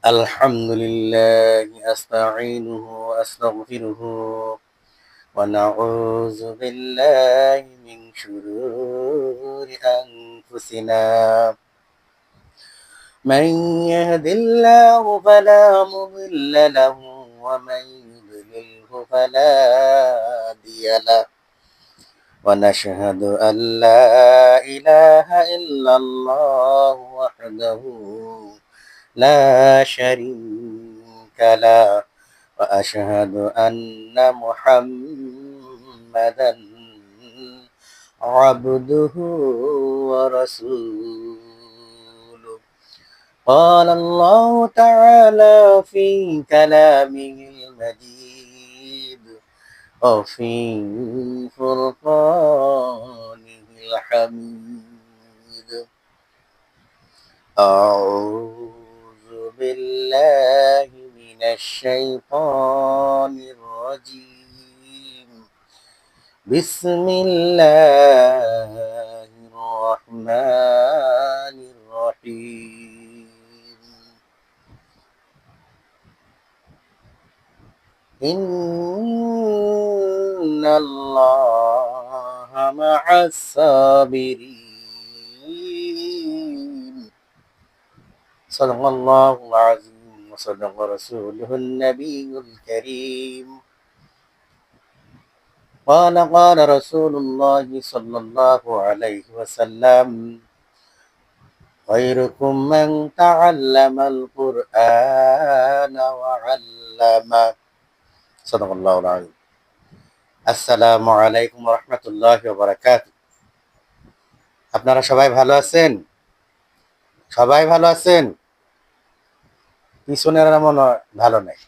الحمد لله أستعينه وأستغفره ونعوذ بالله من شرور أنفسنا من يهد الله فلا مضل له ومن يضلله فلا هادي له ونشهد أن لا إله إلا الله وحده لا شريك له وأشهد أن محمدا عبده ورسوله قال الله تعالى في كلامه المجيد وفي فرقانه الحميد أعوذ بالله من الشيطان الرجيم بسم الله الرحمن الرحيم إن الله مع الصابرين صدق الله العظيم وصدق رسوله النبي الكريم قال رسول الله صلى الله عليه وسلم خيركم من تعلم القرآن وعلمه صدق الله العظيم আসসালামু আলাইকুম ওয়া রাহমাতুল্লাহি ওয়া বারাকাতুহু। আপনারা সবাই ভালো আছেন? সবাই ভালো আছেন? পিছনের মনে হয় ভালো নাই।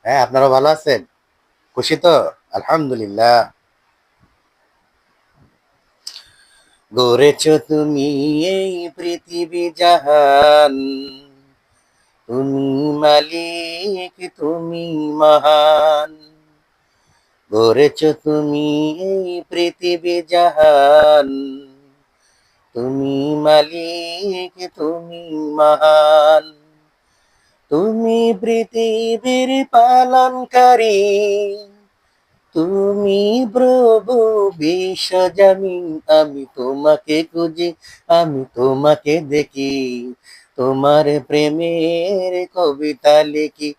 হ্যাঁ, আপনারা ভালো আছেন? খুশি তো? আলহামদুলিল্লাহ। গড়েছ তুমি এই পৃথিবী জাহান, তুমি মালিক, তুমি মহান। গড়েছ তুমি এই পৃথিবী জাহান, তুমি মালিক, তুমি মহান। তুমি পৃথিবীর পালনকারী, তুমি প্রভু বিশ্বজামিন। আমি তোমাকে খুঁজি, আমি তোমাকে দেখি, তোমার প্রেমের কবিতা লিখি।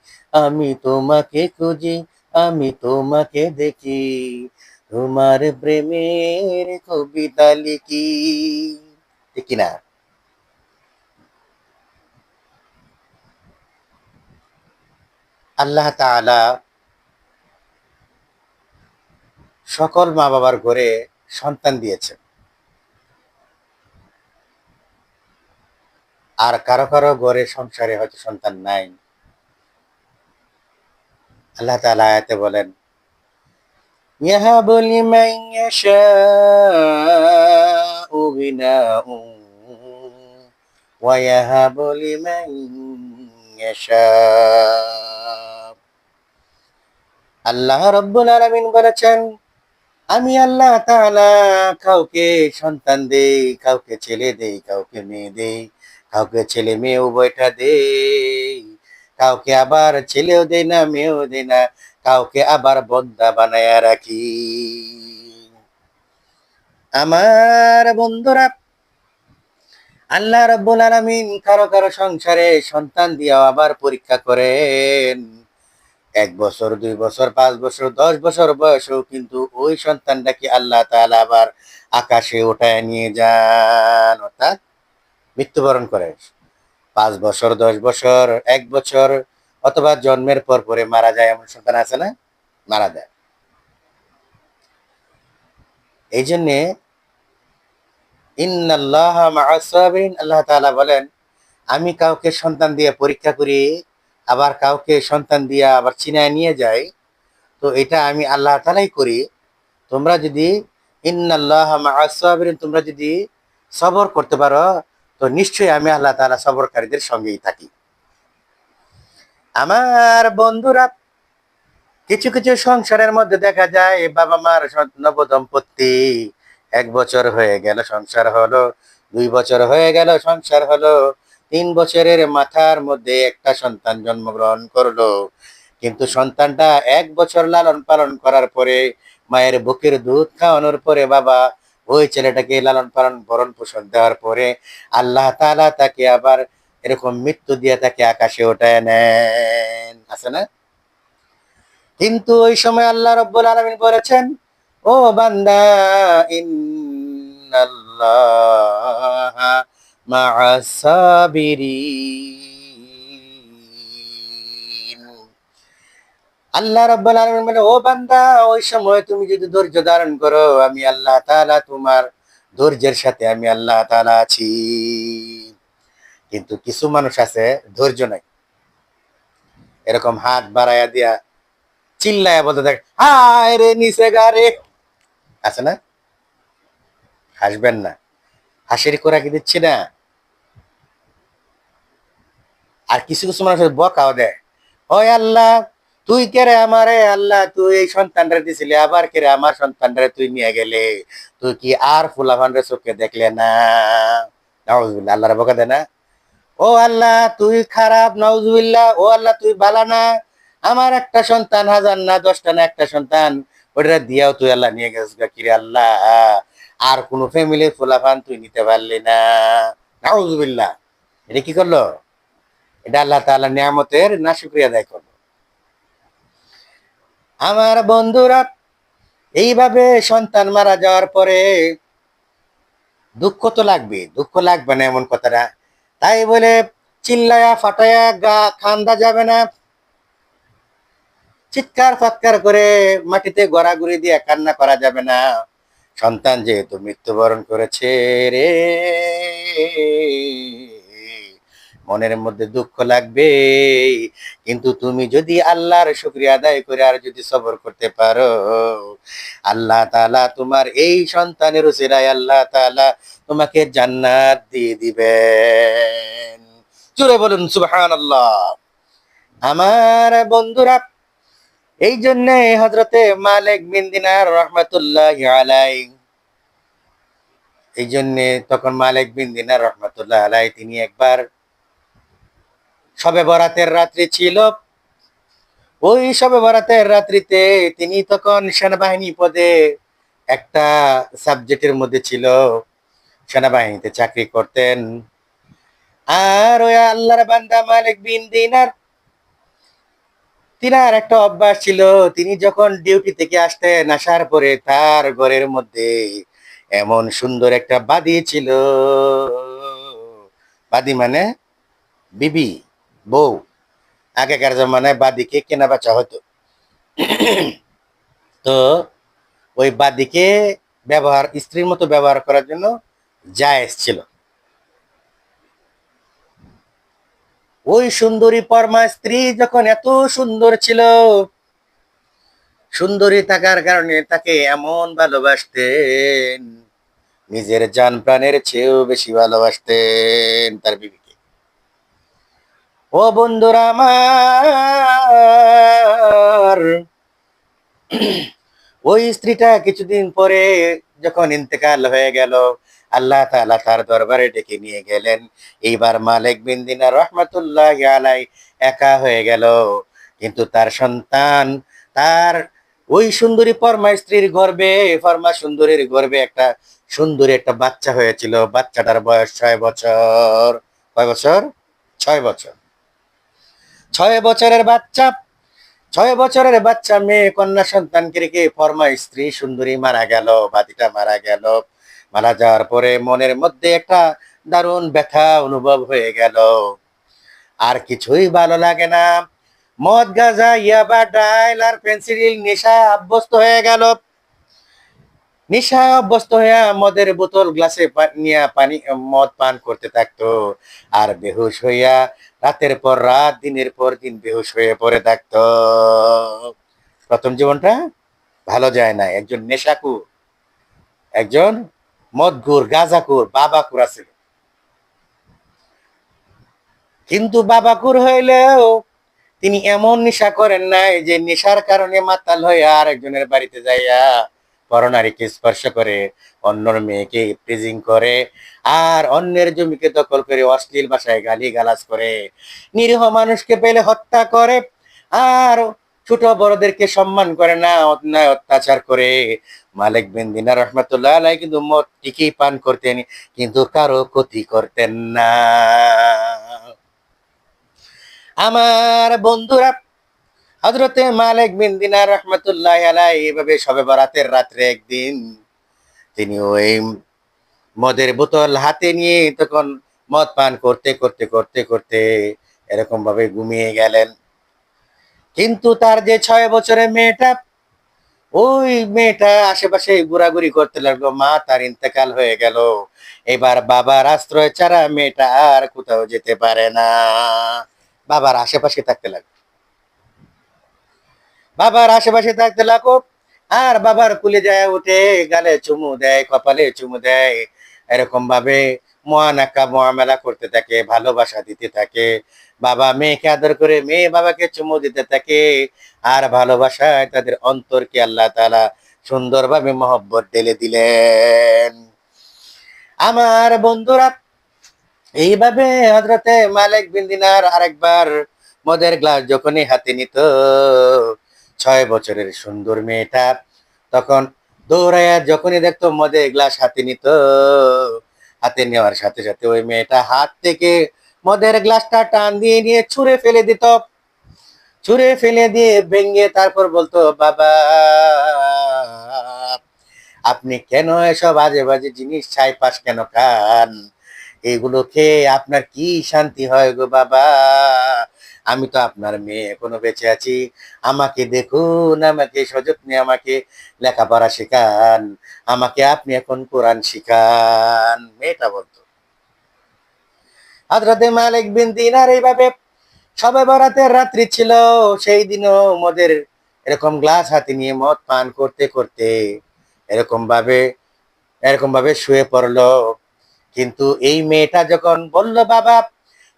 আমি তোমাকে খুঁজি, আমি তোমাকে দেখি, তোমার প্রেমের কবিতা লিখি। ঠিক না? আল্লাহ তাআলা সকল মা বাবার ঘরে সন্তান দিয়েছেন, আর কারো কারো ঘরে সংসারে হয়তো সন্তান নাই। আল্লাহ তাআলা আয়াতে বলেন, ইয়াহাবু লিমান ইয়াশাউ ইনাহু ওয়া ইয়াহাবু লিমান ইয়াশা। আল্লাহ রাব্বুল আলামিন বলেছেন, আমি আল্লাহ তাআলা কাউকে সন্তান দেই, কাউকে ছেলে দেই, কাউকে মেয়ে দেই, কাউকে ছেলে মেয়ে উভয়টা দেই, কাউকে আবার ছেলেও দেই না, মেয়েও দেই না, কাউকে আবার বন্দা বানায়া রাখি। আমার বন্ধুরা, আল্লাহ রাব্বুল আলামিন কারো কারো সংসারে সন্তান দিয়েও আবার পরীক্ষা করেন। 1 বছর, 2 বছর, 5 বছর, 10 বছর বয়সেও কিন্তু ওই সন্তানটাকে আল্লাহ তাআলা আবার আকাশে উঠায় নিয়ে যান, অর্থাৎ মৃত্যুবরণ করে। 5 বছর, 10 বছর, 1 বছর, অথবা জন্মের পর পরে মারা যায়, এমন সন্তান আছে না? মারা যায়। এই জন্যে ইন্নাল্লাহা মা'আস সাবিরিন, আল্লাহ তাআলা বলেন, আমি কাউকে সন্তান দিয়ে পরীক্ষা করি, আবার কাউকে সন্তান দিয়ে আবার ছিনায় নিয়ে যাই। তো এটা আমি আল্লাহ তাআলাই করি। তোমরা যদি ইন্নাল্লাহা মা'আস সাবিরিন, তোমরা যদি সবর করতে পারো, তো নিশ্চয়ই আমি আল্লাহ তাআলা সবরকারীদের সঙ্গেই থাকি। আমার বন্ধুরা, কিছু কিছু সংসারের মধ্যে দেখা যায় বাবা মার নবদম্পতি, 1 বছর হয়ে গেল সংসার হলো, 2 বছর হয়ে গেল সংসার হলো, 3 বছরের মাথার মধ্যে একটা সন্তান জন্মগ্রহণ করলো, কিন্তু সন্তানটা 1 বছর লালন পালন করার পরে, মায়ের বুকের দুধ খাওয়ানোর পরে বাবা, ওই ছেলেটাকে লালন পালন ভরণ পোষণ দেওয়ার পরে আল্লাহ তাআলা তাকে আবার এরকম মৃত্যু দিয়ে তাকে আকাশে ওঠায় নেন, আছে না? কিন্তু ওই সময় আল্লাহ রাব্বুল আলামিন বলেছেন, ও বান্দা, ইন্নাল্লাহা মা'আস সাবিরিন। আল্লাহ রাব্বুল আলামিন বলে, ও বান্দা, ওই সময় তুমি যদি ধৈর্য ধারণ করো, আমি আল্লাহ তাআলা তোমার ধৈর্যের সাথে আমি আল্লাহ তাআলা আছি। কিন্তু কিছু মানুষ আছে ধৈর্য নাই, এরকম হাত বাড়াইয়া দিয়া চিল্লায়া বলতে থাকে, হায় রে নিচে গারে, আছে না? হাসবেন না, হাসির কোরা কি দিচ্ছি না? আর কিছু কিছু মানুষ বকাও দেয়, ওই আল্লাহ, তুই কেরে আমারে, আল্লাহ তুই এই সন্তানরে দিছিলি, আবার কেরে আমার সন্তানরে তুই নিয়ে গেলে, তুই কি আর ফুলাফানরে চোখে দেখলে না? নাউজুবিল্লাহ, আল্লাহর বকা দেয় না? ও আল্লাহ তুই খারাপ, নাউজুবিল্লাহ, ও আল্লাহ তুই বালা না, আমার একটা সন্তান হাজার না, 10টা না, একটা সন্তান, ওটা দিয়াও তুই আল্লাহ নিয়ে গেছিস গা, কিরে আল্লাহ, আর কোন ফ্যামিলির ফুলাফান তুই নিতে পারলি না? নাউজুবিল্লাহ, এটা কি করলো? এটা আল্লাহ তাআলা নিয়ামতের না শুকরিয়া আদায় করলো। আমার বন্ধুরা, এইভাবে সন্তান মারা যাওয়ার পরে দুঃখ তো লাগবে, দুঃখ লাগবে না এমন কথাটা, তাই বলে চিল্লায়া ফাটায়া গা কান্দা যাবে না, চিৎকার ফাৎকার করে মাটিতে গড়াগড়ি দিয়ে কান্না করা যাবে না। সন্তান যেহেতু মৃত্যুবরণ করেছে রে, মনের মধ্যে দুঃখ লাগবে, কিন্তু তুমি যদি আল্লাহর শুকরিয়া আদায় করে আর যদি সবর করতে পারো, আল্লাহ তাআলা তোমার এই সন্তানের উসিলায় আল্লাহ তাআলা তোমাকে জান্নাত দিয়ে দিবেন। জোরে বলুন সুবহানাল্লাহ। আমার বন্ধুরা, এই জন্য হযরতে মালিক বিন দিনার রাহমাতুল্লাহি আলাইহি, এই জন্য তখন মালিক বিন দিনার রাহমাতুল্লাহি আলাইহি তিনি একবার শবে বরাতের রাত্রি ছিল, ওই শবে বরাতের রাত্রিতে তিনি তখন সেনাবাহিনী পদে একটা সাবজেক্টের মধ্যে ছিল, সেনাবাহিনীতে চাকরি করতেন। আর ওই আল্লাহর বান্দা মালিক বিন দিনার, তিনার একটা অভ্যাস ছিল, তিনি যখন ডিউটি থেকে আসতেন, আসার পরে তার ঘরের মধ্যে এমন সুন্দর একটা বাদি ছিল, বাদি মানে বিবি, বউ, আগেকার জমানায় বাদিকে কেনা বেচা হতো। তো ওই বাদিকে ব্যবহার, স্ত্রীর মতো ব্যবহার করার জন্য জায়েজ ছিল। ওই সুন্দরী পরমা স্ত্রী যখন এত সুন্দর ছিল, সুন্দরী থাকার কারণে তাকে এমন ভালোবাসতেন, নিজের জান প্রাণের চেয়েও বেশি ভালোবাসতেন তার বিবিকে। ও বন্ধুরা আমার, ওই স্ত্রীটা কিছুদিন পরে যখন ইন্তেকাল হয়ে গেল, আল্লাহ তাআলা তার দরবারে ডেকে নিয়ে গেলেন। এইবার মালিক বিন দিনার রাহমাতুল্লাহি আলাইহি একা হয়ে গেল, কিন্তু তার সন্তান, তার ওই সুন্দরী পরমা স্ত্রীর গর্ভে, পরমা সুন্দরীর গর্ভে একটা সুন্দরী একটা বাচ্চা হয়েছিল। বাচ্চাটার বয়স 6 বছর। কয় বছর? 6 বছর। 6 বছরের বাচ্চা, 6 বছরের বাচ্চা মেয়ে কন্যা সন্তানকে রেখে পরমা স্ত্রী সুন্দরী মারা গেল, বাতিটা মারা গেল। মারা যাওয়ার পরে মনের মধ্যে একটা দারুণ ব্যথা অনুভব হয়ে গেল, আর কিছুই ভালো লাগে না। মদ গাঁজা ইয়াবা ডাইল আর পেন্সিল নেশায় অভ্যস্ত হয়ে গেল। নেশায় অভ্যস্ত হয়ে মদের বোতল গ্লাসে নিয়ে পানি মদ পান করতে থাকতো, আর বেহুশ হইয়া রাতের পর রাত, দিনের পর দিন বেহুশ হয়ে পড়ে থাকতো। প্রথম জীবনটা ভালো যায় না, একজন নেশাকুর, একজন মদঘুর গাঁজাকুর বাবাকুর আছে। কিন্তু বাবাকুর হইলেও তিনি এমন নেশা করেন নাই যে নেশার কারণে মাতাল হয়ে আর একজনের বাড়িতে যাইয়া পরনারীকে স্পর্শ করে, অন্যর মেয়েকে প্রিজিং করে, আর অন্যের জমিকে দখল করে অশ্লীল ভাষায় গালিগালাজ করে, নিরীহ মানুষকে পেলে হত্যা করে, আর ছোট বড়দেরকে সম্মান করে না, অন্যায় অত্যাচার করে। মালিক বিন দিনার রহমাতুল্লাহ আলাইহি কিন্তু মদ ঠিকই পান করতেন, কিন্তু কারো ক্ষতি করতেন না। আমার বন্ধুরা, হযরতে মালিক বিন দিনার রহমাতুল্লাহ আলাইহি এভাবে শবে বরাতের রাত্রে একদিন তিনি ওই মদের বোতল হাতে নিয়ে তখন মদ পান করতে করতে করতে করতে এরকম ভাবে ঘুমিয়ে গেলেন। কিন্তু তার যে 6 বছরের মেয়েটা, ওই মেয়েটা আশেপাশে ঘোরাঘুরি করতে লাগলো। মা তার ইন্তেকাল হয়ে গেল, এবার বাবার আশ্রয় ছাড়া মেয়েটা আর কোথাও যেতে পারে না। বাবার আশেপাশে থাকতে লাগলো, বাবার আশেপাশে থাকতে লাগো, আর বাবার কুলে যায় উঠে, গালে চুমু দেয়, কপালে চুমু দেয়, এরকম ভাবে মহানাকা মহামেলা করতে থাকে, ভালোবাসা দিতে থাকে। বাবা মেয়েকে আদর করে, মেয়ে বাবাকে চুমু দিতে থাকে, আর ভালোবাসায় তাদের অন্তরকে আল্লাহ তাআলা সুন্দরভাবে মহব্বত ঢেলে দিলেন। আমার বন্ধুরা, এইভাবে হযরতে মালিক বিন দিনার আরেকবার মদের গ্লাস যখনই হাতে নিত, 6 বছরের সুন্দর মেয়েটা তখন দৌড়াইয়া যখনই দেখতো মদের গ্লাস হাতে নিত, হাতে নেওয়ার সাথে সাথে ওই মেয়েটা হাত থেকে মদের গ্লাসটা টান দিয়ে নিয়ে ছুঁড়ে ফেলে দিত। ছুঁড়ে ফেলে দিয়ে ভেঙে তারপর বলতো, বাবা আপনি কেন এসব আজে বাজে জিনিস ছাই পাশ কেন খান? এগুলো খেয়ে আপনার কি শান্তি হয় গো বাবা? আমি তো আপনার মেয়ে, এখনো বেঁচে আছি, আমাকে দেখুন, আমাকে সযত্নে আমাকে লেখাপড়া শেখান, আমাকে আপনি এখন কোরআন শিখান। মেয়েটা বলতো। হযরতে মালিক বিন দিনার এইভাবে সবে বরাতের রাত্রি ছিল, সেই দিনও মদের এরকম গ্লাস হাতে নিয়ে মদ পান করতে করতে এরকম ভাবে এরকম ভাবে শুয়ে পড়লো। কিন্তু এই মেয়েটা যখন বলল, বাবা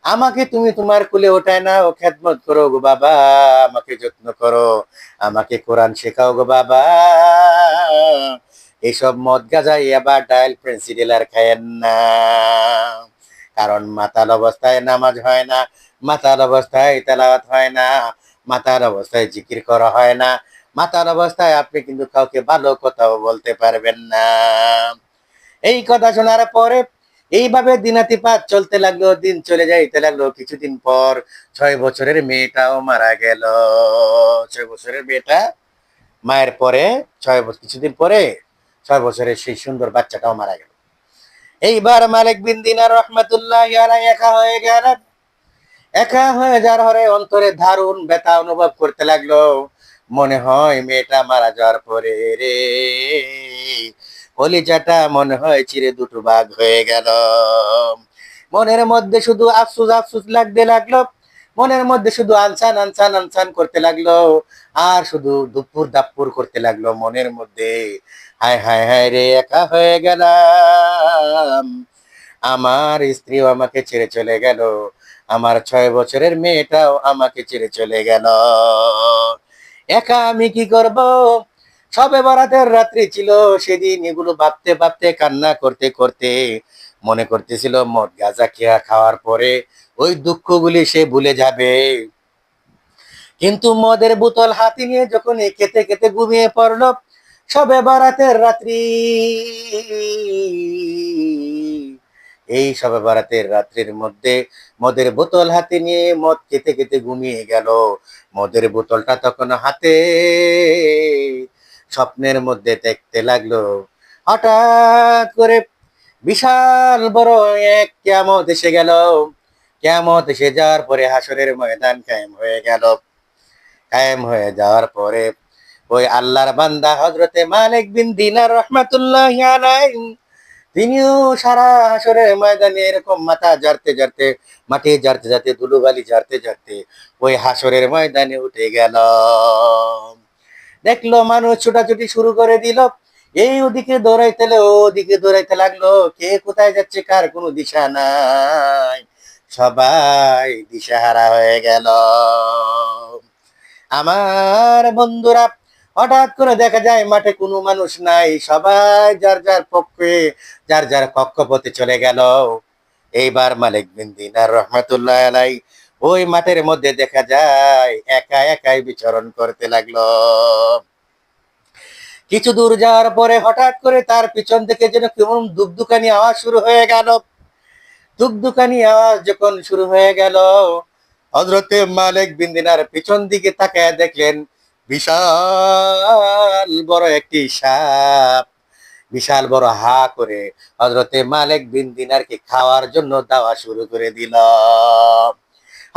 আমাকে তুমি তোমার কুলে ওঠায় না, ও খেদমত করো গো বাবা, আমাকে যত্ন করো, আমাকে কোরআন শেখাও গো বাবা, এইসব মদ গাঁজা এবার ডায়াল পেন্সিল আর খায়েন না, কারণ মাতাল অবস্থায় নামাজ হয় না, মাতাল অবস্থায় তেলাওয়াত হয় না, মাতাল অবস্থায় জিকির করা হয় না, মাতাল অবস্থায় আপনি কিন্তু কাউকে ভালো কথাও বলতে পারবেন না। এই কথা শোনার পরে এইভাবে দিনাতিপাত চলতে লাগলো, দিন চলে যাইতে লাগলো। কিছুদিন পর 6 বছরের মেয়েটাও মারা গেল। 6 বছরের মেয়েটা মায়ের পরে, কিছুদিন পরে 6 বছরের সেই সুন্দর বাচ্চাটাও মারা গেল। এইবার মালিক বিন দিনার রহমাতুল্লাহ আলাইহি একা হয়ে গেলেন। একা হয়ে যাওয়ার পরে অন্তরে দারুণ ব্যথা অনুভব করতে লাগলো। মনে হয় মেয়েটা মারা যাওয়ার পরে রে কলিজাটা মনে হয় চিরে দুটো ভাগ হয়ে গেল। মনের মধ্যে শুধু আফসোস আফসোস লাগতে লাগলো, মনের মধ্যে শুধু আনসান আনসান আনসান করতে লাগলো, আর শুধু দুপুর দাপ্পুর করতে লাগলো মনের মধ্যে। হায় হায় হায় রে, একা হয়ে গেলাম, আমার স্ত্রীও আমাকে ছেড়ে চলে গেল, আমার 6 বছরের মেয়েটাও আমাকে ছেড়ে চলে গেল, একা আমি কি করব? সবে বরাতের রাত্রি ছিল সেদিন। এগুলো ভাবতে ভাবতে, কান্না করতে করতে মনে করতেছিল মদ গাঁজা খাওয়ার পরে ওই দুঃখগুলি সে ভুলে যাবে। কিন্তু মদের বোতল হাতে নিয়ে যখন খেতে খেতে ঘুমিয়ে পড়লো সবে বরাতের রাত্রি, এই সবে বরাতের রাত্রির মধ্যে মদের বোতল হাতে নিয়ে মদ খেতে খেতে ঘুমিয়ে গেল। মদের বোতলটা তখন হাতে, স্বপ্নের মধ্যে দেখতে লাগলো হঠাৎ করে বিশাল বড় এক কিয়ামত এসে গেল। কিয়ামত এসে যাওয়ার পরে হাসরের ময়দান কায়েম হয়ে গেল। কায়েম হয়ে যাওয়ার পরে ওই আল্লাহর বান্দা হযরতে মালিক বিন দিনার রহমাতুল্লাহি আলাইহি তিনিও সারা হাসরের ময়দানে এরকম মাথা ঝাড়তে ঝাড়তে, মাটি ঝাড়তে ঝাড়তে, ধুলোবালি ঝাড়তে ঝাড়তে ওই হাসরের ময়দানে উঠে গেল। দেখলো মানুষ ছোটাছুটি শুরু করে দিল, এই ওদিকে দৌড়াইতে ওদিকে দৌড়াইতে লাগলো, কে কোথায় যাচ্ছে কার কোনো দিশা নাই, সবাই দিশাহারা হয়ে গেল। আমার বন্ধুরা, হঠাৎ করে দেখা যায় মাঠে কোনো মানুষ নাই, সবাই যার যার পক্ষে যার যার কক্ষপথে চলে গেল। এইবার মালিক বিন দিনার রহমাতুল্লাহ আলাই ওই মাঠের মধ্যে দেখা যায় একা একাই বিচরণ করতে লাগলো। কিছু দূর যাওয়ার পরে হঠাৎ করে তার পিছন থেকে যেন কেমন দুকদুকানি আওয়াজ শুরু হয়ে গেল। দুকদুকানি আওয়াজ যখন শুরু হয়ে গেল, হযরতে মালিক বিন দিনার পিছন দিকে তাকায় দেখলেন বিশাল বড় একটি সাপ বিশাল বড় হা করে হযরতে মালিক বিন দিনারকে খাওয়ার জন্য দেওয়া শুরু করে দিল।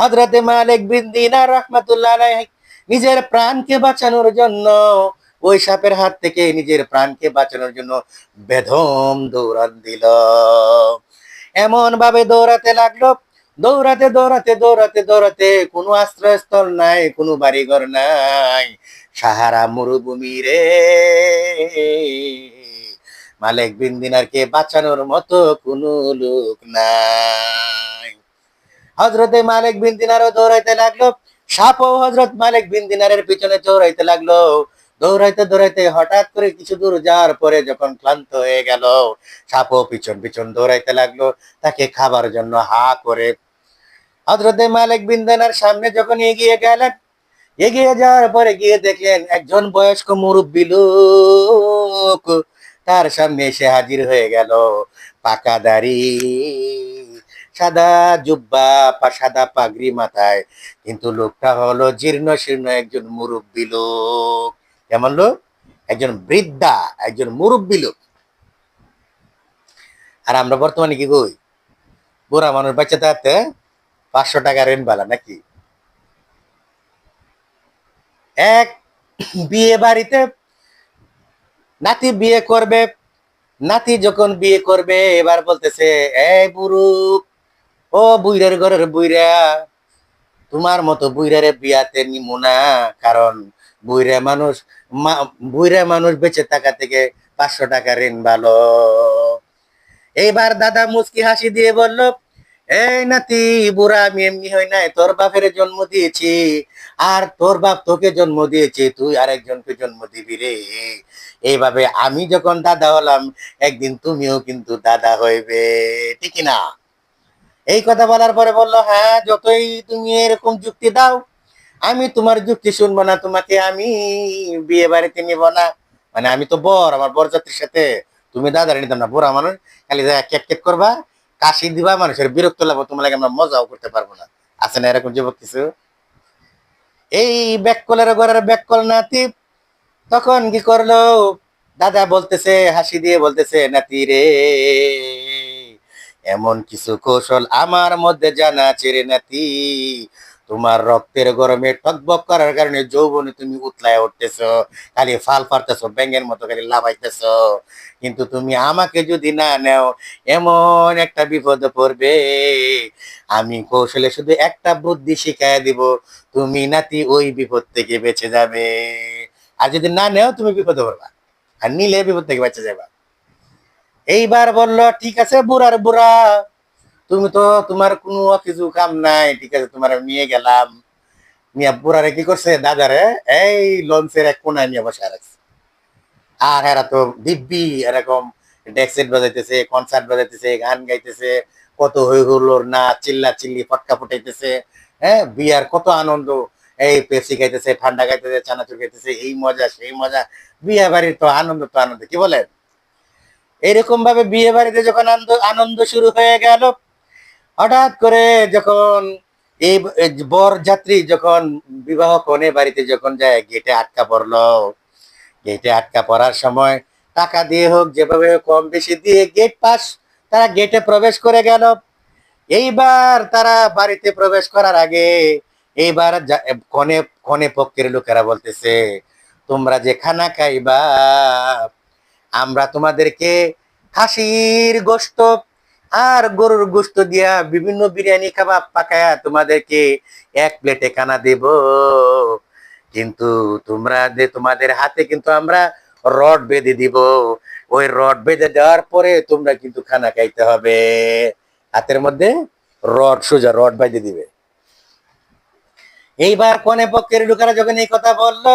হযরতে মালিক বিন দিনার রাহমাতুল্লাহ আলাইহি নিজের প্রাণকে বাঁচানোর জন্য ওই সাপের হাত থেকে নিজের প্রাণকে বাঁচানোর জন্য বেদম দৌড়ান দিল। এমন ভাবে দৌড়াতে লাগলো, দৌড়াতে দৌড়াতে দৌড়াতে দৌড়াতে কোনো আশ্রয়স্থল নাই, কোনো বাড়িঘর নাই, সাহারা মরুভূমি রে। মালিক বিন দিনারকে বাঁচানোর মতো কোনো লোক নাই। হযরতে মালিক বিন দিনারও দৌড়াইতে লাগলো, সাপও হযরত মালিক বিন দিনারের পিছনে দৌড়াইতে লাগলো। দৌড়াইতে দৌড়াইতে হঠাৎ করে কিছু দূর যাওয়ার পরে যখন ক্লান্ত হয়ে গেল, সাপও পিছন পিছন দৌড়াইতে লাগলো তাকে খাবার জন্য হা করে। হযরতে মালিক বিন দিনার সামনে যখন এগিয়ে গেলেন, এগিয়ে যাওয়ার পরে গিয়ে দেখলেন একজন বয়স্ক মুরব্বী লোক তার সামনে এসে হাজির হয়ে গেল। পাকা দাড়ি, সাদা জুব্বা, সাদা পাগড়ি মাথায়, কিন্তু লোকটা হলো জীর্ণ শীর্ণ একজন মুরব্বী লোক। কেমন লোক? একজন বৃদ্ধা, একজন মুরব্বী লোক। আর আমরা বর্তমানে কি কই? বুড়া মানুষ বাচ্চা থাকতে 500 টাকা রেন্ট বালা নাকি? এক বিয়ে বাড়িতে নাতি বিয়ে করবে, নাতি যখন বিয়ে করবে এবার বলতেছে, এই বুড়ু, ও বুইরার ঘরের বুইরা, তোমার মতো বুইরারে বিয়াতে নিমু না, কারণ বুইরা মানুষ বুইরা মানুষ বেঁচে থাকা থেকে 500 টাকা ঋণ ভালো। এইবার দাদা মুচকি হাসি দিয়ে বলল, এই নাতি, বুড়া আমি এমনি হই নাই, তোর বাপের জন্ম দিয়েছি, আর তোর বাপ তোকে জন্ম দিয়েছে, তুই আরেকজনকে জন্ম দিবি রে। এইভাবে আমি যখন দাদা হলাম, একদিন তুমিও কিন্তু দাদা হইবে, ঠিক না? এই কথা বলার পরে বলল, হ্যাঁ, যতই তুমি এরকম যুক্তি দাও, আমি তোমার যুক্তি শুনবো না, তোমাকে আমি বিয়ে বাড়িতে নিব না। মানে আমি তো বর, আমার বরযাত্রীর সাথে তুমি দাদারে নিতাম না। বুড়া মানুষ খালি কেট কেট করবা, কাশি দিবা, মানুষের বিরক্ত লাগবো, তোমার লাগে আমরা মজাও করতে পারবো না। আছে না এরকম যুবক কিছু? এই ব্যাককলের ঘরের ব্যাককল নাতি তখন কি করলো, দাদা বলতেছে, হাসি দিয়ে বলতেছে, নাতি রে, এমন কিছু কৌশল আমার মধ্যে জানা আছে রে নাতি, তোমার রক্তের গরমে টকবক করার কারণে যৌবনে তুমি উতলায় উঠতেছো, খালি ফাল ফারতেছো, ব্যাঙের মতো খালি লাফাইতেছো, কিন্তু তুমি আমাকে যদি না নেও, এমন একটা বিপদে পড়বে। আমি কৌশলে শুধু একটা বুদ্ধি শিখাই দিব, তুমি নাতি ওই বিপদ থেকে বেঁচে যাবে। আর যদি না নেও, তুমি বিপদে পড়বা, আর নিলে বিপদ থেকে বেঁচে যাবা। এইবার বলল, ঠিক আছে বুড়ার বুড়া, তুমি তো, তোমার কোনো কিছু কাম নাই, ঠিক আছে, তোমার নিয়ে গেলাম। নিয়ে বুড়ারে কি করছে, দাদারে এই লঞ্চের এক কোনায় নিয়ে বসে রাখছে। আর এরা তো দিব্যি এরকম ডেক্সেট বাজাইতেছে, কনসার্ট বাজাইতেছে, গান গাইতেছে, কত হই হুল্লোড়, না চিল্লা চিল্লি, ফটকা ফুটাইতেছে। হ্যাঁ, বিয়ার কত আনন্দ, এই পেপসি খাইতেছে, ঠান্ডা খাইতেছে, চানাচুর খাইতেছে, এই মজা সেই মজা। বিয়ে বাড়ির তো আনন্দ, তো আনন্দ, কি বলেন? এরকম ভাবে বিয়ে বাড়িতে যখন আনন্দ শুরু হয়ে গেল, হঠাৎ করে যখন এই বর যাত্রী যখন বিবাহ কনে বাড়িতে যখন যায়, গেটে আটকা পড়লো। গেটে আটকা পড়ার সময় টাকা দিয়ে হোক, যেভাবে হোক, কম বেশি দিয়ে গেট পাস, তারা গেটে প্রবেশ করে গেল। এইবার তারা বাড়িতে প্রবেশ করার আগে এইবার কনে কনে পক্ষের লোকেরা বলতেছে, তোমরা যে খানা খাইবা, আমরা তোমাদেরকে খাসির গোশত আর গরুর গোশত দিয়া বিভিন্ন বিরিয়ানি কাবাব পাকায়া তোমাদেরকে এক প্লেটে খানা দেব, কিন্তু তোমরা যে, তোমাদের হাতে কিন্তু আমরা রড বেঁধে দিব, ওই রড বেঁধে দেওয়ার পরে তোমরা কিন্তু খানা খাইতে হবে। হাতের মধ্যে রড, সোজা রড বেঁধে দিবে। এইবার কনে পক্ষের লোকেরা যখন এই কথা বললো,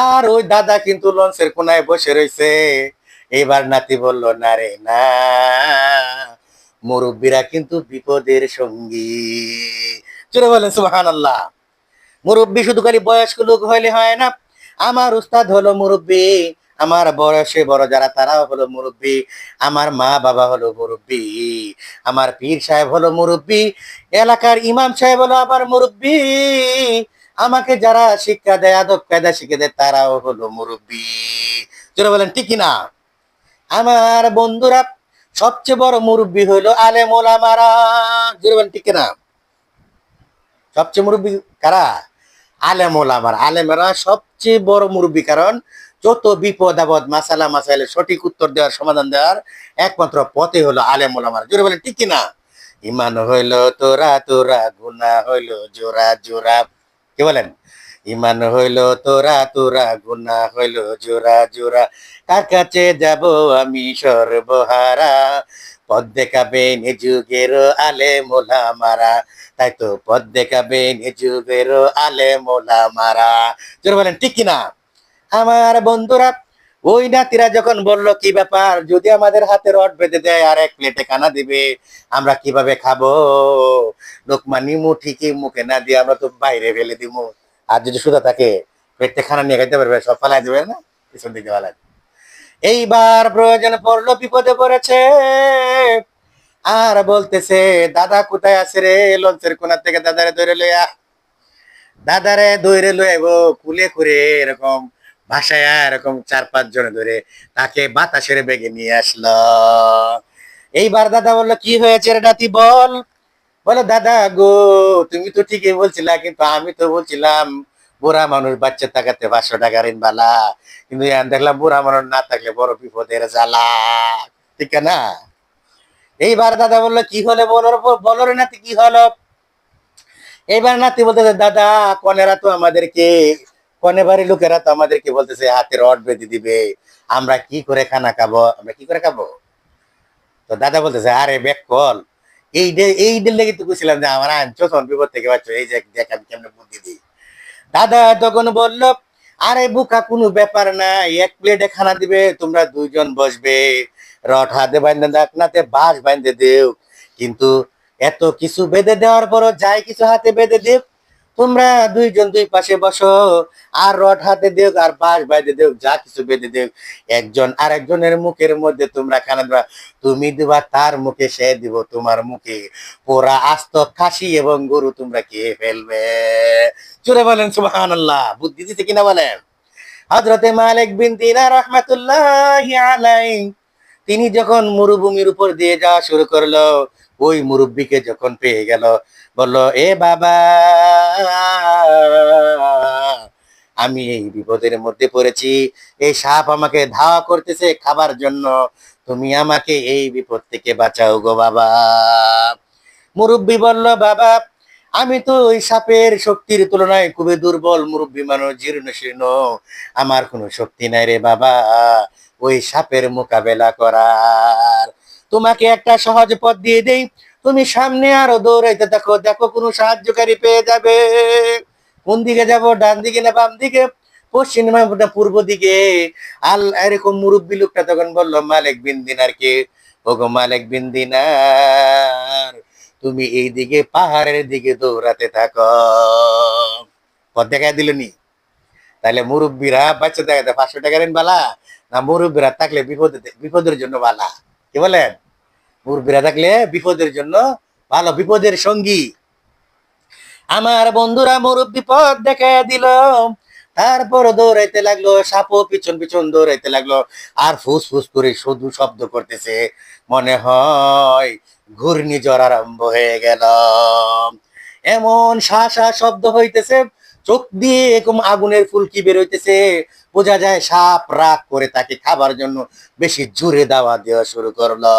আর ওই দাদা কিন্তু লঞ্চের কোনায় বসে রয়েছে। এবার নাতি বলল, না রে না, মুরব্বীরা কিন্তু বিপদের সঙ্গী। চলে বলেন সুবহানাল্লাহ। মুরব্বী শুধু খালি বয়স্ক লোক হইলে হয় না, আমার উস্তাদ হলো মুরব্বী, আমার বয়সে বড় যারা তারাও হলো মুরব্বী, আমার মা বাবা হলো মুরব্বী, আমার পীর সাহেব হলো মুরব্বী, এলাকার ইমাম সাহেব হলো আবার মুরব্বী, আমাকে যারা শিক্ষা দেয়, আদব কায়দা শিখে দেয়, তারাও হলো মুরব্বী। যারা বলেন ঠিক কিনা? আমার বন্ধুরা, সবচেয়ে বড় মুরব্বী হইলো আলেম ওলামারা। যারা বলেন ঠিক কিনা? সবচেয়ে মুরব্বী কারা? আলেম ওলামার। আলেমেরা সবচেয়ে বড় মুরব্বী, কারণ যত বিপদ আপদ মাসালা মাসাইলের সঠিক উত্তর দেওয়ার, সমাধান দেওয়ার একমাত্র পথে হলো আলেম ওলামার। জোরে বলেন ঠিক কিনা? ইমান হইল তোরা তোরা, গুনাহ হইল জোরা জোরা। কি বলেন? ইমান হইল তোরা তোরা, গুনাহ হইল জোরা জোরা, কার কাছে যাব আমি সর্বহারা, পথ দেখাবেন এ যুগের আলেম ওলামারা। তাই তো পথ দেখাবেন এ যুগের আলেম ওলামারা। জোরে বলেন ঠিক কিনা? আমার বন্ধুরা, ওই নাতিরা যখন বলল, কি ব্যাপার, যদি আমাদের হাতে রড বেঁধে দেয় আর এক প্লেটে খানা দিবে, আমরা কিভাবে খাবো? লোকমা নিমু ঠিকই, মুখে না দিয়ে আমরা তো বাইরে ফেলে দিব। আর যদি সুদা থাকে, পেটে খানা নিয়ে খাইতে পারবে, সব ফেলাই দেবে না, পিছন দিকে ফেলাই। এইবার প্রয়োজন পড়লো, বিপদে পড়েছে, আর বলতেছে, দাদা কোথায় আছে রে? লঞ্চের কোনা থেকে দাদারে ধরে লইয়া, দাদারে ধরে লইব কুলে করে, এরকম ভাসায় এরকম 4-5 জনে ধরে তাকে বাতাসের বেগে নিয়ে আসলো। এইবার দাদা বললো, কি হয়েছে রে নাতি বল। বলে, দাদা গো, তুমি তো ঠিকই বলছিলা, কিন্তু আমি তো বলছিলাম বুড়া মানুষ বাচ্চা টাকাতে 500 টাকা ঋণ বালা, কিন্তু এখন দেখলাম বুড়া মানুষ না থাকলে বড় বিপদের জ্বালা। ঠিক না? এইবার দাদা বললো, কি হলে বলো, বলো রে নাতি, কি হলো? এইবার নাতি বলতেছে, দাদা কনেরা তো আমাদেরকে, কনে বাড়ির লোকেরা তো আমাদেরকে বলতেছে হাতে রড বেঁধে দিবে, আমরা কি করে খানা খাবো, আমরা কি করে খাবো? তো দাদা বলতেছে, আরে ব্যাক কল, এই দিন লেগে তো বুঝছিলাম যে আমার আনছো তখন বিপদ থেকে বাঁচো, এই যে দেখ আমি কেমনে বুদ্ধি দিই। দাদা তখন বলল, আরে বুকা, কোনো ব্যাপার না, এক প্লেটে খানা দিবে, তোমরা 2 জন বসবে, রড হাতে বাঁধে দেখ নাতে বাঁশ বাঁধে দেও, কিন্তু এত কিছু বেঁধে দেওয়ার পরও যাই কিছু হাতে বেঁধে দেও, তোমরা 2 জন 2 পাশে বসো, আর রড হাতে দেও আর বাঁশ বাঁধে দেও, যা কিছু বেঁধে দেও, একজন আরেকজনের মুখের মধ্যে তোমরা খানা দিবা, তুমি দিবা তার মুখে, সে দিব তোমার মুখে, পোড়া আস্ত খাসি এবং গরু তোমরা খেয়ে ফেলবে। জোরে বলেন সুবহানাল্লাহ। বুদ্ধি দিতে কিনা বলেন? হযরতে মালিক বিন দিনার রাহমাতুল্লাহি আলাইহি, তিনি যখন মরুভূমির উপর দিয়ে যাওয়া শুরু করলো, ওই মুরব্বীকে যখন পেয়ে গেল, বলল, এ বাবা, আমি এই বিপদের মধ্যে পড়েছি, এই সাপ আমাকে ধাওয়া করতেছে খাবার জন্য, তুমি আমাকে এই বিপদ থেকে বাঁচাও গো বাবা। মুরব্বী বলল, বাবা, আমি তো ওই সাপের শক্তির তুলনায় খুবই দুর্বল, মুরব্বী মানুষ, জীর্ণ শীর্ণ, আমার কোনো শক্তি নাই রে বাবা ওই সাপের মোকাবেলা করার। তোমাকে একটা সহজ পথ দিয়ে দেই, তুমি সামনে আরো দৌড়াইতে থাকো, দেখো কোনো সাহায্যকারী পেয়ে যাবে। কোন দিকে যাব, ডান দিকে না বাম দিকে, পশ্চিম না পূর্ব দিকে? এরকম মুরব্বী লোকটা তখন বললো, মালিক বিন দিনারকে, ওগো মালিক বিন দিনার, তুমি এই দিকে পাহাড়ের দিকে দৌড়াতে থাকো। পথ দেখাই দিল নি? তাহলে মুরব্বীরা বাচ্চা দেখাতে 500 টাকা ঋণ বালা, না মুরব্বীরা থাকলে বিপদের জন্য বালা? কি বলেন? মুরব্বীরা থাকলে বিপদের জন্য ভালো, বিপদের সঙ্গী। আমার বন্ধুরা, মুরব্বী পথ দেখায় দিল, তারপর দৌড়াইতে লাগলো, সাপও পিছন পিছন দৌড়াইতে লাগলো, আর ফুস ফুস করে শুধু শব্দ করতেছে, মনে হয় ঘূর্ণিঝড় আরম্ভ হয়ে গেল। এমন শা শা শব্দ হইতেছে, চোখ দিয়ে এরকম আগুনের ফুলকি বের হইতেছে, বোঝা যায় সাপ রাগ করে তাকে খাবার জন্য বেশি জোরে দাওয়া দেওয়া শুরু করলো।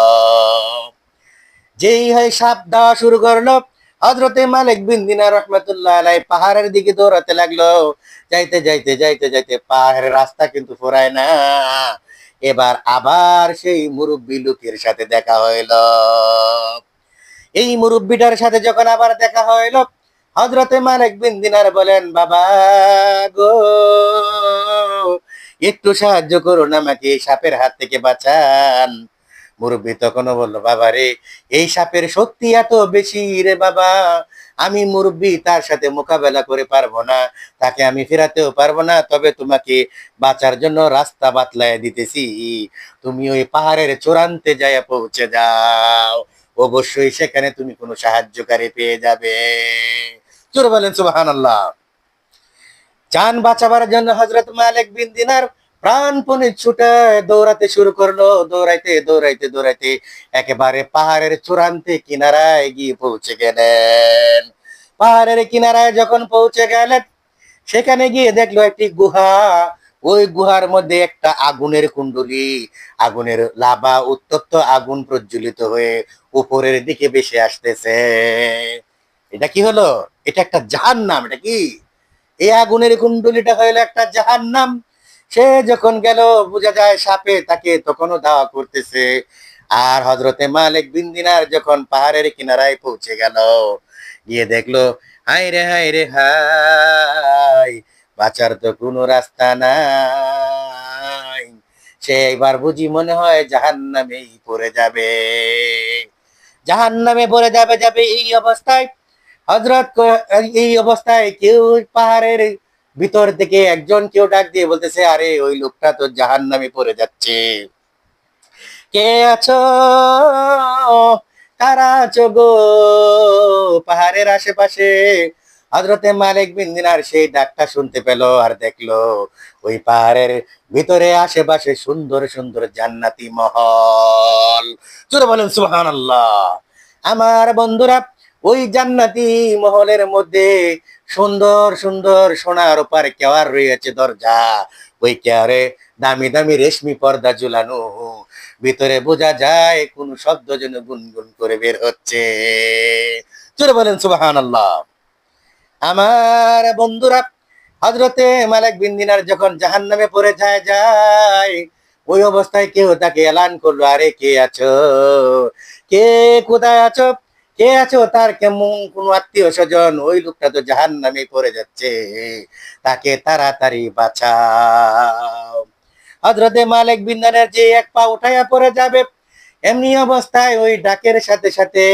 যেই হয় সাপ দেওয়া শুরু করলো, হযরতে মালিক বিন দিনার রাহমাতুল্লাহ আলাইহি পাহাড়ের দিকে দৌড়াতে লাগলো। যাইতে যাইতে যাইতে যাইতে পাহাড়ের রাস্তা কিন্তু ফুরায় না। এবার আবার সেই মুরব্বী লোকের সাথে দেখা হইলো। এই মুরব্বীটার সাথে যখন আবার দেখা হইলো, হযরতে মালিক বিন দিনার বলেন, বাবা গো, একটু সাহায্য করুন আমাকে, এই সাপের হাত থেকে বাঁচান। মুরব্বী তখনও বলল, বাবা রে, এই সাপের শক্তি এত বেশি রে বাবা, আমি মুরব্বী তার সাথে মোকাবেলা করে পারবো না, তাকে আমি ফেরাতেও পারবো না, তবে তোমাকে বাঁচার জন্য রাস্তা বাতলায় দিতেছি, তুমি ওই পাহাড়ের চূড়ান্তে যায় পৌঁছে যাও, অবশ্যই সেখানে তুমি কোনো সাহায্যকারী পেয়ে যাবে। জোরে বলেন সুবহানাল্লাহ। জান বাঁচাবার জন্য হযরত মালিক বিন দিনার প্রাণপণে ছুটে দৌড়াতে শুরু করলো, দৌড়াইতে দৌড়াইতে দৌড়াইতে একেবারে পাহাড়ের চূড়ান্তে কিনারায় গিয়ে পৌঁছে গেলেন। পাহাড়ের কিনারায় যখন পৌঁছে গেলেন, সেখানে গিয়ে দেখলো একটি গুহা। ওই গুহার মধ্যে একটা আগুনের কুণ্ডলী, আগুনের লাভা, উত্তপ্ত আগুন প্রজ্বলিত হয়ে উপরের দিকে ভেসে আসতেছে। এটা কি হলো? এটা একটা জাহান্নাম। এটা কি? এই আগুনের কুণ্ডলীটা হইলো একটা জাহান্নাম। সে যখন গেল, বোঝা যায় সাপে তাকে তখনও ধাওয়া করতেছে। আর হযরতে মালিক বিন দিনার যখন পাহাড়ের কিনারায় পৌঁছে গেল, গিয়ে দেখলো, হায় রে হায় রে হায়, বাঁচার তো কোনো রাস্তা নাই। সে এবার বুঝি মনে হয় জাহান্নামেই পড়ে যাবে, জাহান্নামে পড়ে যাবে যাবে এই অবস্থায় এই অবস্থায় কেউ পাহাড়ের ভিতর থেকে একজন কেউ ডাক দিয়ে বলতেছে, আরে ওই লোকটা তো জাহান্নামে পড়ে যাচ্ছে, কে আছো, কারা আছো গো পাহাড়ের আশেপাশে? হযরতে মালিক বিন দিনার সেই ডাকটা শুনতে পেল, আর দেখলো ওই পাহাড়ের ভিতরে আশেপাশে সুন্দর সুন্দর জান্নাতি মহল। জোরে বলেন সুবহানাল্লাহ। আমার বন্ধুরা, ওই জান্নাতি মহলের মধ্যে সুন্দর সুন্দর সোনা রূপার কেওয়ার রয়েছে দরজা, ওই কেওয়ারে দামি দামি রেশমি পর্দা ঝুলানো, ভিতরে বোঝা যায় কোন শব্দ যেন গুনগুন করে বের হচ্ছে। জোরে বলেন সুবহানাল্লাহ। আমার বন্ধুরা, হযরতে মালিক বিন দিনার যখন জাহান্নামে পড়ে যায়, ওই অবস্থায় কেউ তাকে এলান করলো, আরে কে আছো, কে, কোথায় আছো, কে আছো? তার কেমন কোন আত্মীয় স্বজন, ওই লোকটা তো জাহান্নামে পড়ে যাচ্ছে, তাকে তাড়াতাড়ি বাঁচাও। হযরতে মালিক বিন দিনার যে এক পা উঠাইয়া পড়ে যাবে, এমনি অবস্থায় ওই ডাকের সাথে সাথে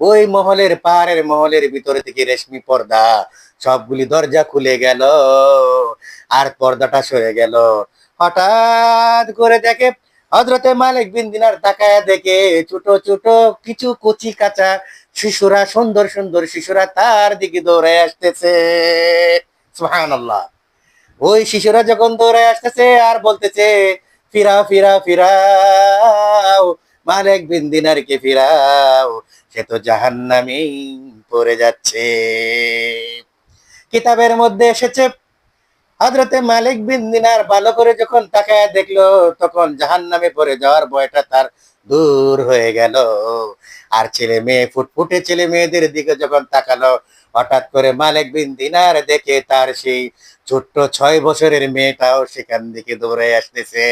ওই মহলের, পাহাড়ের মহলের ভিতরে থেকে রেশমি পর্দা সবগুলি দরজা খুলে গেল, আর পর্দাটা সরে গেল। হঠাৎ করে দেখে, হযরতে মালিক বিন দিনার তাকায়া দেখে ছোট ছোট কিছু কচি কাঁচা শিশুরা, সুন্দর সুন্দর শিশুরা তার দিকে দৌড়ে আসতেছে। সুবহানাল্লাহ। ওই শিশুরা যখন দৌড়ে আসতেছে আর বলতেছে, ফিরাও ফিরাও ফিরাও, মালিক বিন দিনারকে ফিরাও, সে তো জাহান্নামেই পড়ে যাচ্ছে। কিতাবের মধ্যে এসেছে, হযরতে মালিক বিন দিনার ভালো করে যখন তাকায় দেখলো, তখন জাহান্নামে পড়ে যাওয়ার ভয়টা তার দূর হয়ে গেল। আর ছেলে মেয়ে, ফুটফুটে ছেলে মেয়েদের দিকে যখন তাকালো, হঠাৎ করে মালিক বিন দিনার দেখে তার সেই ছোট্ট 6 বছরের মেয়েটাও সেখান থেকে দৌড়ে আসতেছে।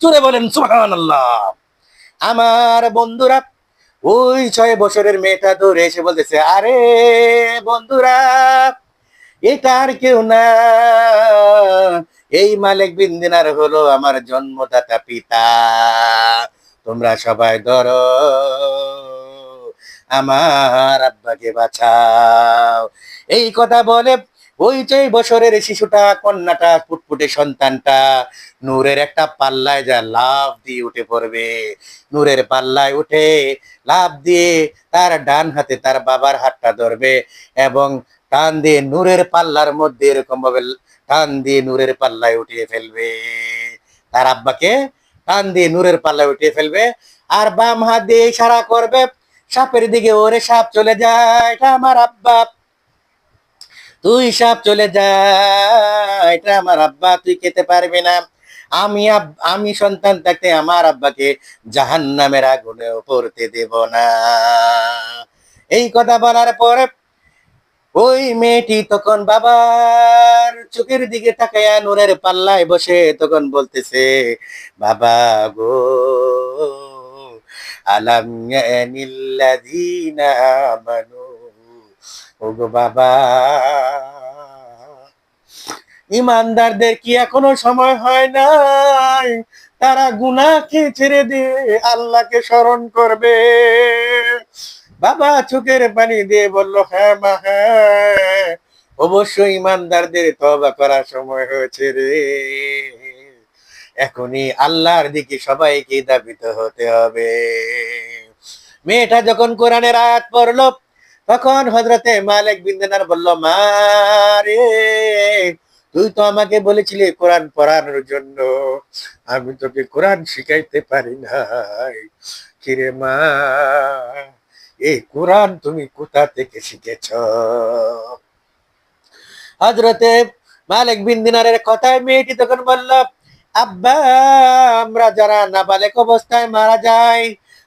জোরে বলেন সুবহানাল্লাহ। আমার বন্ধুরা, ওই 6 বছরের মেয়েটা দৌড়ে এসে বলতেছে, আরে বন্ধুরা, এটা আর কেউ না, এই মালিক বিন দিনার হলো আমার জন্মদাতা পিতা, তোমরা সবাই ধরো, আমার আব্বাকে বাঁচাও। এই কথা বলে ওই 6 বছরের শিশুটা, কন্যাটা, ফুটফুটে সন্তানটা নূরের একটা পাল্লায় যা লাফ দিয়ে উঠে পড়বে। নূরের পাল্লায় উঠে লাফ দিয়ে তার ডান হাতে তার বাবার হাতটা ধরবে, এবং টান দিয়ে নূরের পাল্লার মধ্যে এরকম ভাবে টান দিয়ে নূরের পাল্লায় উঠিয়ে ফেলবে, তার আব্বাকে টান দিয়ে নূরের পাল্লায় উঠিয়ে ফেলবে। আর বাম হাত দিয়ে ইশারা করবে সাপের দিকে, ওরে সাপ চলে যায়, এটা আমার আব্বা, তুই সাপ চলে যা, এটা আমার আব্বা, তুই খেতে পারবি না। আমি সন্তান থাকতে আমার আব্বাকে জাহান্নামের আগুনেও পড়তে দেব না। এই কথা বলার পরে ওই মেয়েটি তখন বাবার চোখের দিকে তাকায়া নূরের পাল্লায় বসে তখন বলতেছে, বাবা গো, আলাম ইয়ানিল্লাযীনা আমানু ওগো বাবা, ইমানদারদের কি এখনো সময় হয় নাই তারা গুনাহকে ছেড়ে দিয়ে আল্লাহকে স্মরণ করবে? বাবা চোখের পানি দিয়ে বলল, হ্যাঁ মা, হ্যাঁ, অবশ্যই ইমানদারদের তওবা করার সময় হয়েছে রে। এখনই আল্লাহর দিকে সবাইকে ধাবিত হতে হবে। মেয়েটা যখন কোরআনের আয়াত পড়লো, তখন হযরতে মালিক বিন দিনার বলল, মা রে, তুই তো আমাকে বলেছিলি কোরআন পড়ানোর জন্য, আমি তোকে কোরআন শিখাইতে পারি নাই। কিরে মা, এই কোরআন তুমি কোথা থেকে শিখেছ? হযরতে মালিক বিন দিনারের কথায় মেয়েটি তখন বলল, আব্বা, আমরা যারা নাবালেক অবস্থায় মারা যাই,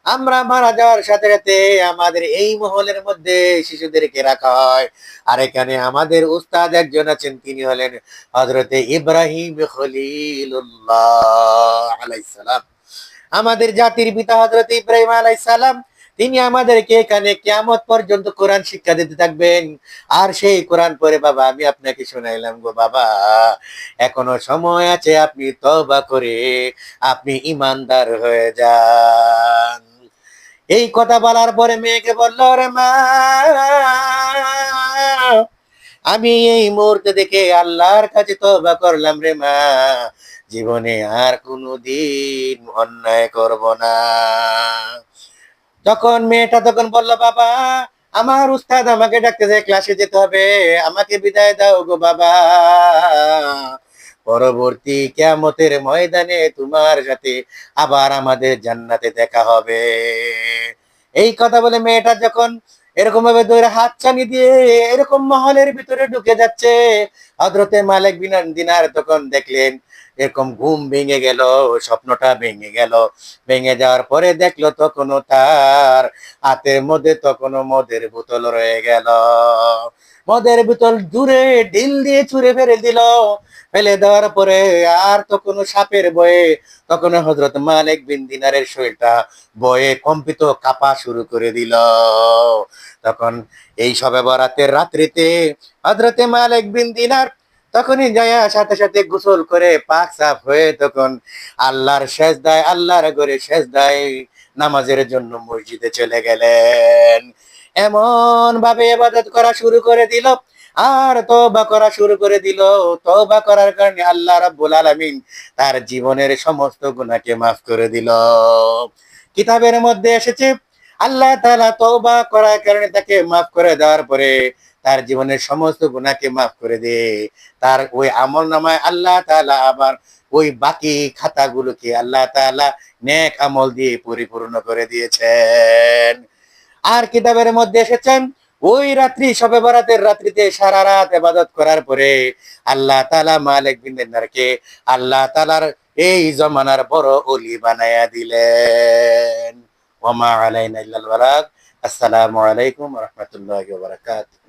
আমরা মারা যাওয়ার সাথে সাথে আমাদের এই মহলের মধ্যে শিশুদেরকে রাখা হয়। আর এখানে আমাদের উস্তাদ একজন আছেন, তিনি হলেন হযরতে ইব্রাহিম খলিলুল্লাহ আলাইহিস সালাম। আমাদের জাতির পিতা হযরতে ইব্রাহিম আলাইহিস সালাম, তিনি আমাদেরকে এখানে কিয়ামত পর্যন্ত কোরআন শিক্ষা দিতে থাকবেন। আর সেই কোরআন পড়ে বাবা আমি আপনাকে শোনাইলাম গো বাবা, এখনো সময় আছে, আপনি তওবা করে আপনি ইমানদার হয়ে যান। এই কথা বলার পরে মেয়েকে বলল, রে মা, আমি এই মুহূর্তে দেখে আল্লাহর কাছে তওবা করলাম রে মা, জীবনে আর কোনোদিন অন্যায় করব না। তখন মেয়েটা তখন বলল, বাবা, আমার উস্তাদ আমাকে ডাকতেছে, ক্লাসে যেতে হবে, আমাকে বিদায় দাও গো বাবা, পরবর্তী কিয়ামতের ময়দানে তোমার সাথে আবার আমাদের জান্নাতে দেখা হবে। এই কথা বলে মেয়েটা যখন এরকম ভাবে দৌড়ে হাতছানি দিয়ে এরকম মহলের ভিতরে ঢুকে যাচ্ছে, হযরতে মালিক বিন দিনার তখন দেখলেন এরকম ঘুম ভেঙে গেল, স্বপ্নটা ভেঙে গেল। ভেঙে যাওয়ার পরে দেখলো তখনও তার হাতের মধ্যে তখনও মদের বোতল রয়ে গেল। মদের বোতল দূরে ঢিল দিয়ে ছুঁড়ে ফেলে দিল। ফেলে দেওয়ার পরে আর তখনও সাপের ভয়ে তখন হযরত মালিক বিন দিনারের শরীরটা ভয়ে কম্পিত কাঁপা শুরু করে দিল। তখন এই শবে বরাতের রাত্রিতে হযরতে মালিক বিন দিনার তখনই যায় সাথে সাথে গোসল করে পাক সাফ হয়ে তখন আল্লাহর সেজদায়, আল্লাহর ঘরে সেজদায় নামাজের জন্য মসজিদে চলে গেলেন। এমন ভাবে ইবাদত করা শুরু করে দিল আর তওবা করা শুরু করে দিল। তওবা করার কারণে আল্লাহ রাব্বুল আলামিন তার জীবনের সমস্ত গুনাহকে মাফ করে দিল। কিতাবের মধ্যে এসেছে আল্লাহ তাআলা তওবা করার কারণে তাকে মাফ করে দেওয়ার পরে তার জীবনের সমস্ত গুনাহকে মাফ করে দিয়ে তার ওই আমলনামায় আল্লাহ তাআলা আবার ওই বাকি খাতাগুলোকে আল্লাহ তাআলা নেক আমল দিয়ে পরিপূর্ণ করে দিয়েছেন। আর কিতাবের মধ্যে এসেছেন ওই রাত্রি শবে বরাতের রাত্রিতে সারা রাত ইবাদত করার পরে আল্লাহ তাআলা মালিক বিন দিনারকে আল্লাহ তাআলার এই জমানার বড় ওলি বানায়া দিলেন। ওয়া মা আলাইনা ইল্লাল বালাগ। আসসালামু আলাইকুম ওয়া রাহমাতুল্লাহি ওয়া বারাকাতুহু।